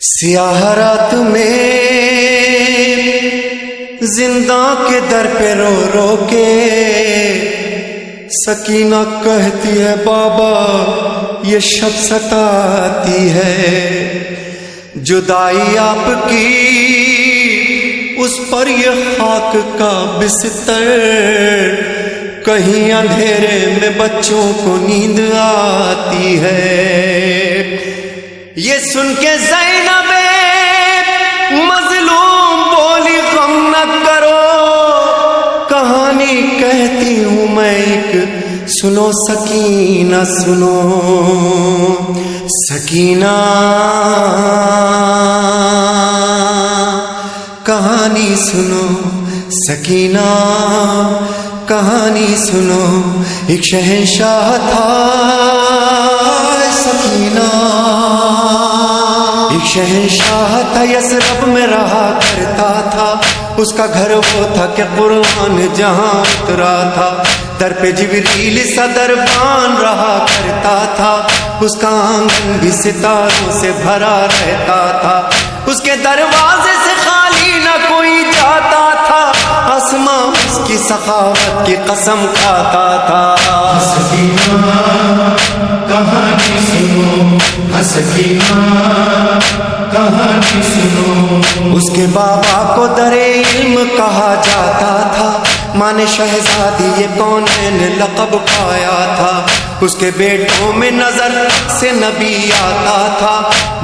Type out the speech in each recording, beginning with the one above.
سیاہ رات میں زندہ کے در پہ رو رو کے سکینہ کہتی ہے بابا یہ شب ستاتی ہے، جدائی آپ کی اس پر یہ خاک کا بستر، کہیں اندھیرے میں بچوں کو نیند آتی ہے۔ یہ سن کے زینب مظلوم بولی غم نہ کرو، کہانی کہتی ہوں میں ایک، سنو سکینہ سنو سکینہ، کہانی سنو سکینہ، کہانی سنو۔ ایک شہنشاہ تھا سکینہ، ایک شہنشاہ تھا یثرب میں رہا کرتا تھا، اس کا گھر وہ تھا کہ قرآن جہاں اترا تھا، در پہ جبریل سا دربان رہا کرتا تھا، اس کا آنگن بھی ستاروں سے بھرا رہتا تھا، اس کے دروازے سے خالی نہ کوئی جاتا تھا، آسمان اس کی سخاوت کی قسم کھاتا تھا۔ سکینہ کہانی سنو، سکینہ کہانی سنو۔ اس کے بابا کو در علم کہا جاتا تھا، ماں نے شہزادی یہ کونین لقب پایا تھا، اس کے بیٹوں میں نظر سے نبی آتا تھا،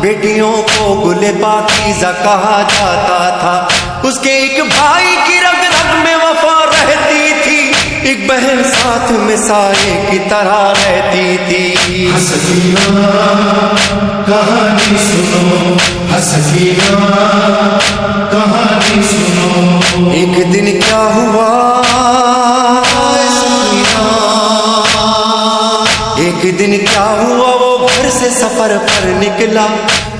بیٹیوں کو گل پاکیزہ کہا جاتا تھا، اس کے ایک بھائی کی رگ رگ میں وفا رہتی تھی، ایک بہن ساتھ میں سائے کی طرح رہتی تھی۔ سکینہ کہانی سنو، سکینہ کہانی سنو۔ ایک دن کیا ہوا سکینہ، ایک دن کیا ہوا، وہ گھر سے سفر پر نکلا،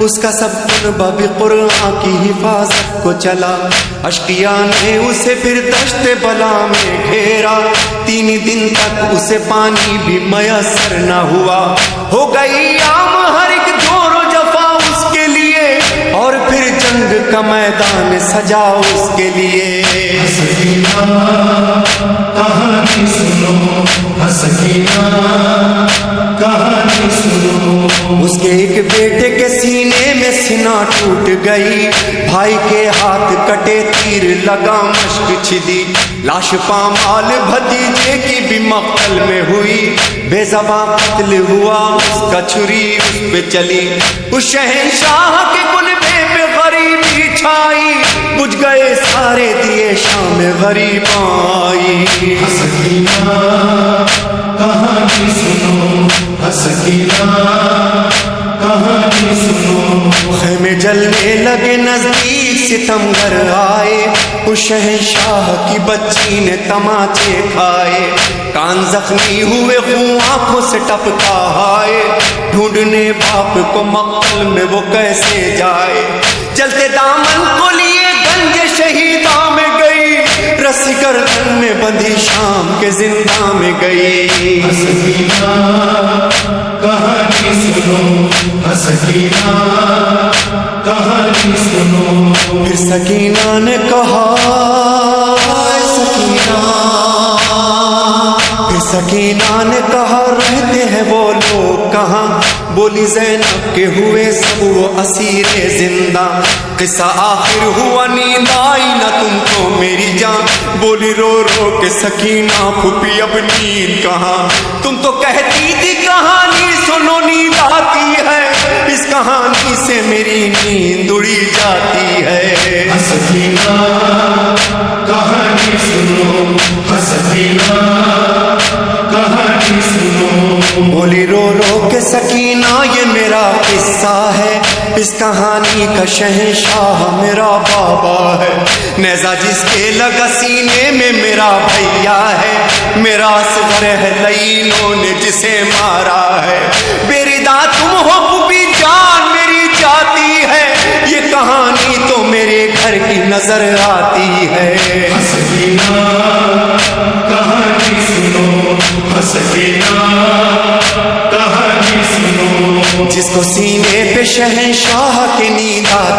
اس کا سب کنبہ بھی قرآن کی حفاظت کو چلا، اشقیاء نے اسے پھر دشت بلا میں گھیرا، 3 دن تک اسے پانی بھی میسر نہ ہوا، ہو گئی عام ہر ایک جور و جفا اس کے لیے، اور پھر جنگ کا میدان سجا اس کے لیے۔ سکینہ کہانی سنو، سکینہ کہانی سنو۔ اس کے ایک بیٹے کے سینے میں سینہ ٹوٹ گئی، بھائی کے ہاتھ کٹے تیر لگا مشک چھدی، لاش پامال بھتیجے کی بھی مقتل میں ہوئی، بے زباں قتل ہوا اس کا چھری اس پہ چلی، اس شہنشاہ کے کلبے پہ غریبی چھائی، بجھ گئے سارے دیے شام غریب آئی۔ سکینہ کہانی سنو، سکینہ کہانی سنو۔ خیمے جلنے لگے نزدیک ستمگر آئے، اس شہنشاہ کی بچی نے تماچے کھائے، کان زخمی ہوئے خون آنکھوں سے ٹپکا آئے، ڈھونڈنے باپ کو مقتل میں وہ کیسے جائے، چلتے دامن کو لیے گنج شہیداں میں گئی، رسی گردن میں بندھی شام کے زندہ میں گئی۔ سکینہ کہانی سنو، سکینہ کہانی سنو۔ پھر سکینہ نے کہا سکینہ، پھر سکینہ نے کہا رہتے ہیں وہ لوگ کہاں، بولی زینب کے ہوئے سب وہ اسیر زندہ، قصہ آخر ہوا نیند آئی نہ تم کو میری جان، بولی رو رو کے سکینہ پھوپھی اب نیند کہاں، تم تو کہتی تھی کہانی سنو نیند آتی ہے، اس کہانی سے میری نیند اڑی جاتی ہے۔ سکینہ کہانی سنو، سکینہ کہانی سنو۔ بولی رو رو کے سکینہ یہ میرا قصہ ہے، اس کہانی کا شہنشاہ میرا بابا ہے، نیزہ جس کے لگا سینے میں میرا بھیا ہے، میرا اصغر ہے لعینوں نے جسے مارا ہے، بیرداں تم ہو پھوپھی جان میری جاتی ہے، یہ کہانی تو میرے گھر کی نظر آتی ہے. حسینہ کہانی سنو، حسینہ کہانی سنو. جس کو سینے پہ شہنشاہ کی نیند آتی